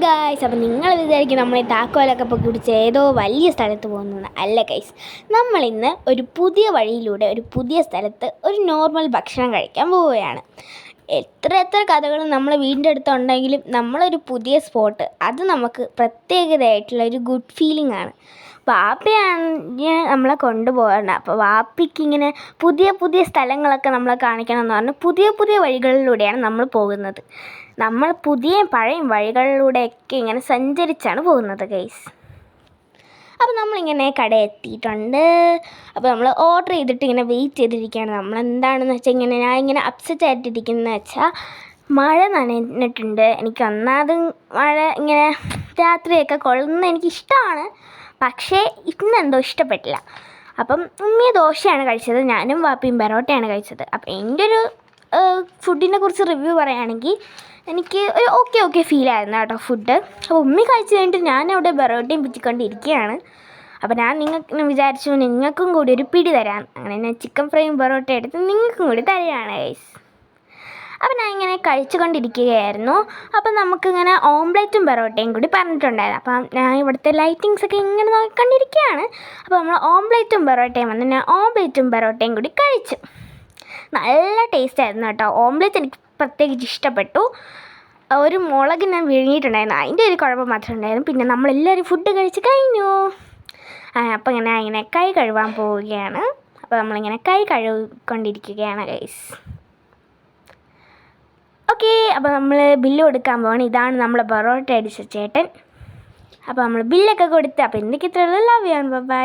Guys, അപ്പോൾ നിങ്ങൾ വിചാരിക്കും നമ്മൾ ഈ താക്കോലൊക്കെ പിടിച്ച് ഏതോ വലിയ സ്ഥലത്ത് പോകുന്നതാണ്. അല്ല ഗൈസ്, നമ്മളിന്ന് ഒരു പുതിയ വഴിയിലൂടെ ഒരു പുതിയ സ്ഥലത്ത് ഒരു നോർമൽ ഭക്ഷണം കഴിക്കാൻ പോവുകയാണ്. എത്ര കഥകൾ നമ്മളെ വീടിൻ്റെ അടുത്തുണ്ടെങ്കിലും നമ്മളൊരു പുതിയ സ്പോട്ട്, അത് നമുക്ക് പ്രത്യേകതയായിട്ടുള്ള ഒരു ഗുഡ് ഫീലിംഗ് ആണ്. വാപ്പയാണ് നമ്മളെ കൊണ്ടുപോകേണ്ടത്. അപ്പോൾ വാപ്പിക്ക് ഇങ്ങനെ പുതിയ സ്ഥലങ്ങളൊക്കെ നമ്മളെ കാണിക്കണം എന്ന് പറഞ്ഞ് പുതിയ വഴികളിലൂടെയാണ് നമ്മൾ പോകുന്നത്. നമ്മൾ പഴയ വഴികളിലൂടെയൊക്കെ ഇങ്ങനെ സഞ്ചരിച്ചാണ് പോകുന്നത് ഗൈസ്. അപ്പോൾ നമ്മളിങ്ങനെ കട എത്തിയിട്ടുണ്ട്. അപ്പോൾ നമ്മൾ ഓർഡർ ചെയ്തിട്ട് ഇങ്ങനെ വെയിറ്റ് ചെയ്തിരിക്കുകയാണ്. നമ്മളെന്താണെന്ന് വെച്ചാൽ ഞാൻ ഇങ്ങനെ അപ്സെറ്റ് ആയിട്ടിരിക്കുന്നതെന്ന് വെച്ചാൽ മഴ നനഞ്ഞിട്ടുണ്ട്. എനിക്ക് ഒന്നാമതും മഴ ഇങ്ങനെ രാത്രിയൊക്കെ കൊള്ളുന്നത് എനിക്കിഷ്ടമാണ്, പക്ഷേ ഇന്നെന്തോ ഇഷ്ടപ്പെട്ടില്ല. അപ്പം ഉമ്മിയ ദോശയാണ് കഴിച്ചത്, ഞാനും വാപ്പിയും പെറോട്ടയാണ് കഴിച്ചത്. അപ്പോൾ എൻ്റെ ഒരു ഫുഡിനെ കുറിച്ച് റിവ്യൂ പറയുകയാണെങ്കിൽ എനിക്ക് ഒരു ഓക്കെ ഫീലായിരുന്നു കേട്ടോ ഫുഡ്. അപ്പോൾ ഉമ്മി കഴിച്ച് കഴിഞ്ഞിട്ട് ഞാനവിടെ പെറോട്ടയും പിച്ചിക്കൊണ്ടിരിക്കുകയാണ്. അപ്പോൾ ഞാൻ വിചാരിച്ചു നിങ്ങൾക്കും കൂടി ഒരു പിടി തരാം. അങ്ങനെ ഞാൻ ചിക്കൻ ഫ്രൈയും പെറോട്ടയും എടുത്ത് നിങ്ങൾക്കും കൂടി തരികയാണ് ഗൈസ്. അപ്പോൾ ഞാൻ ഇങ്ങനെ കഴിച്ചുകൊണ്ടിരിക്കുകയായിരുന്നു. അപ്പം നമുക്കിങ്ങനെ ഓംലെറ്റും പെറോട്ടയും കൂടി പറഞ്ഞിട്ടുണ്ടായിരുന്നു. അപ്പം ഞാൻ ഇവിടുത്തെ ലൈറ്റിങ്സൊക്കെ ഇങ്ങനെ നോക്കിക്കൊണ്ടിരിക്കുകയാണ്. അപ്പോൾ നമ്മൾ ഓംലെറ്റും പെറോട്ടയും വന്ന് ഞാൻ ഓംലെറ്റും പെറോട്ടയും കൂടി കഴിച്ചു. നല്ല ടേസ്റ്റായിരുന്നു കേട്ടോ. ഓംലെറ്റ് എനിക്ക് പ്രത്യേകിച്ച് ഇഷ്ടപ്പെട്ടു. ഒരു മുളക് ഞാൻ വിഴുങ്ങിയിട്ടുണ്ടായിരുന്നു, അതിൻ്റെ ഒരു കുഴപ്പം മാത്രമേ ഉണ്ടായിരുന്നു. പിന്നെ നമ്മളെല്ലാവരും ഫുഡ് കഴിച്ച് കഴിഞ്ഞു. അപ്പോൾ ഇങ്ങനെ കൈ കഴുകാൻ പോവുകയാണ്. അപ്പോൾ നമ്മളിങ്ങനെ കൈ കഴുകിക്കൊണ്ടിരിക്കുകയാണ് ഗൈസ്. ഓക്കെ, അപ്പോൾ നമ്മൾ ബില്ല് കൊടുക്കാൻ പോവാണ്. ഇതാണ് നമ്മളെ പൊറോട്ട അടിച്ച ചേട്ടൻ. അപ്പോൾ നമ്മൾ ബില്ലൊക്കെ കൊടുത്ത്, അപ്പോൾ എന്തൊക്കെ ഇത്രയുള്ളൂ. Love you, by.